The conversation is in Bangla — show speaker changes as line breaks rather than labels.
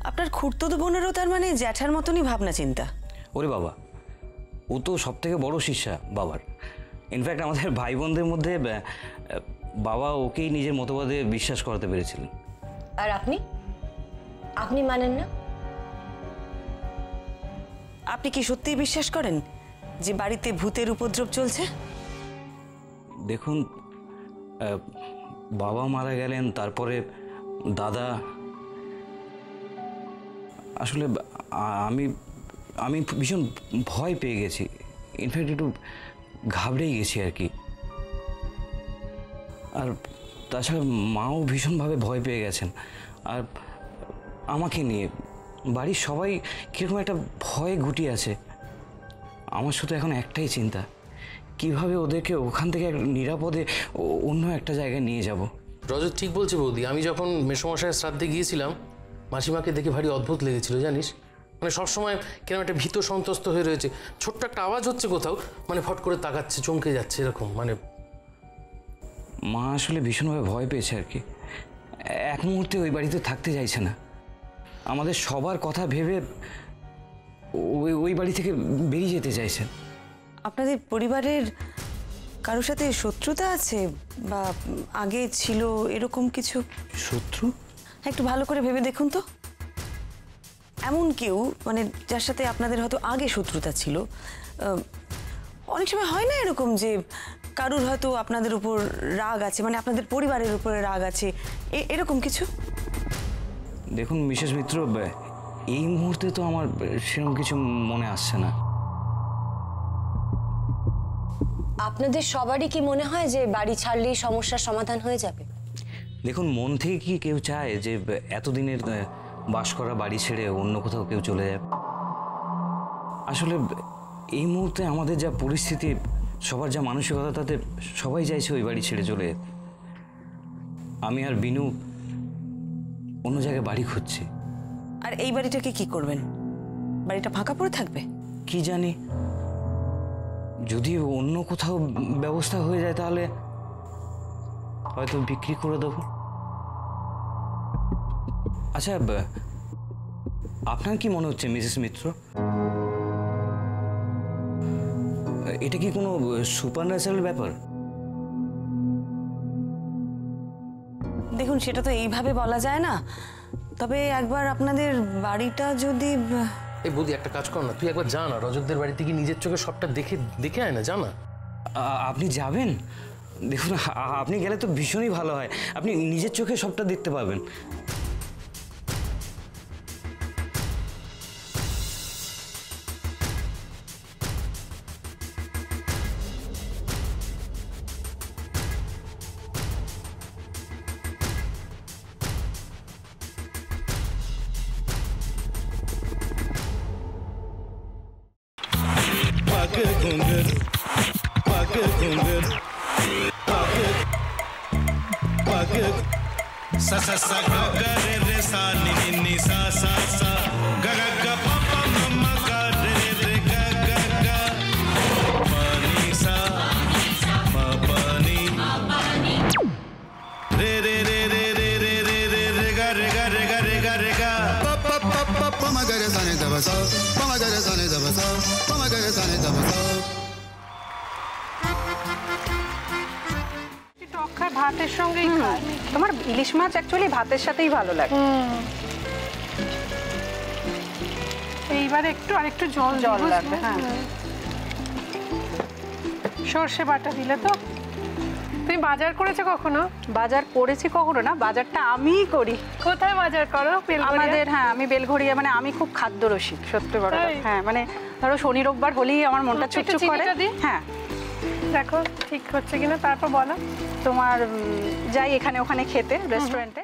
আপনার খুড়তুতো বোনেরও তার মানে জ্যাঠার মতনই ভাবনা চিন্তা?
ওরে বাবা, ও তো সব থেকে বড় শিষ্যা বাবার। ইনফ্যাক্ট আমাদের ভাই বোনদের মধ্যে বাবা ওকেই নিজের মতবাদে বিশ্বাস করাতে পেরেছিলেন।
আর আপনি আপনি মানেন না?
আপনি কি সত্যিই বিশ্বাস করেন যে বাড়িতে ভূতের উপদ্রব চলছে?
দেখুন, বাবা মারা গেলেন, তারপরে দাদা। আসলে আমি আমি ভীষণ ভয় পেয়ে গেছি, ইনফ্যাক্ট একটু ঘাবড়েই গেছি আর কি। আর তাছাড়া মাও ভীষণভাবে ভয় পেয়ে গেছেন। আর আমাকে নিয়ে বাড়ির সবাই কীরকম একটা ভয়ে গুটিয়ে আছে। আমার শুধু এখন একটাই চিন্তা, কিভাবে ওদেরকে ওখান থেকে নিরাপদে অন্য একটা জায়গায় নিয়ে যাব।
রজত ঠিক বলছে বৌদি। আমি যখন মেসোমশাইয়ের শ্রাদ্ধে গিয়েছিলাম, মাসিমাকে দেখে ভারী অদ্ভুত লেগেছিল জানিস। মানে সবসময় কেন একটা ভীত সন্ত্রস্ত হয়ে রয়েছে। ছোট্ট একটা আওয়াজ হচ্ছে কোথাও, মানে ফট করে তাকাচ্ছে, চমকে যাচ্ছে এরকম। মানে
মা আসলে ভীষণভাবে ভয় পেয়েছে আর কি। এক মুহূর্তে ওই বাড়িতে থাকতে চাইছে না। আমাদের সবার কথা ভেবে ওই বাড়ি থেকে বেরিয়ে যেতে চাইছেন।
আপনাদের পরিবারের কারোর সাথে শত্রুতা আছে বা আগে ছিল এরকম কিছু?
শত্রু?
একটু ভালো করে ভেবে দেখুন তো। এমন কেউ মানে যার সাথে আপনাদের হয়তো আগে শত্রুতা ছিল। অনেক সময় হয় না এরকম যে কারুর হয়তো আপনাদের উপর রাগ আছে, মানে আপনাদের পরিবারের উপরে রাগ আছে, এরকম কিছু?
দেখুন মিসেস মিত্র, এই মুহূর্তে তো আমার সেরকম কিছু মনে আসছে না।
আপনাদের সবারই কি মনে হয় যে বাড়ি ছাড়লেই সমস্যার সমাধান হয়ে যাবে?
দেখুন, মন থেকে কি কেউ চায় যে এতদিনের বাস করা বাড়ি ছেড়ে অন্য কোথাও কেউ চলে যাবে? আসলে এই মুহূর্তে আমাদের যা পরিস্থিতি, সবার যা মানসিকতা, তাতে সবাই চাইছে ওই বাড়ি ছেড়ে চলে যেতে। আমি আর বিনু অন্য জায়গায় বাড়ি খুঁজছি।
আর এই বাড়িটাকে কি করবেন? বাড়িটা ফাঁকা পড়ে থাকবে?
কি জানি, যদি অন্য কোথাও ব্যবস্থা হয়ে যায় তাহলে হয়তো বিক্রি করে দেবো। আচ্ছা, আপনার কি মনে হচ্ছে মিসেস মিত্র, এটা কি কোনো সুপারন্যাচারাল ব্যাপার?
দেখুন, সেটা তো এইভাবে বলা যায় না। তবে একবার আপনাদের বাড়িটা যদি...
এই বৌদি একটা কাজ কর না, তুই একবার যা না রজতদের বাড়িতে গিয়ে নিজের চোখে সবটা দেখে আয় না, জানা।
আপনি যাবেন? দেখুন, আপনি গেলে তো ভীষণই ভালো হয়। আপনি নিজের চোখে সবটা দেখতে পাবেন।
sa sa sa ga ga re re sa ni ni ni sa sa sa ga ga ga pa pa ma ma ga re re ga ga ga pa ni sa ma pa ni re re re re re re re re re ga re ga re ga re ga re ga pa pa pa pa pa ma ga re sa ni da ba sa pa ma ga re sa ni da ba sa pa ma ga re sa ni da ba sa
ভাতের সঙ্গেই খায়। তোমার ইলিশ মাছ অ্যাকচুয়ালি ভাতের সাথেই ভালো লাগে। এইবারে আরেকটু জল লাগবে। হ্যাঁ, সর্ষে বাটা দিলে তো। তুমি বাজার করেছো কখনো? বাজার করেছি কখনো না, বাজারটা আমিই করি। কোথায় বাজার করো? আমাদের, হ্যাঁ, আমি বেলঘড়িয়া, মানে আমি খুব খাদ্য রসিক, সত্যি বড়। হ্যাঁ, মানে ধরো শনি রোববার হলেই আমার মনটা চুপচুপ করে। হ্যাঁ, দেখো ঠিক হচ্ছে কিনা, তারপর বলো। তোমার যাই এখানে ওখানে খেতে রেস্টুরেন্টে।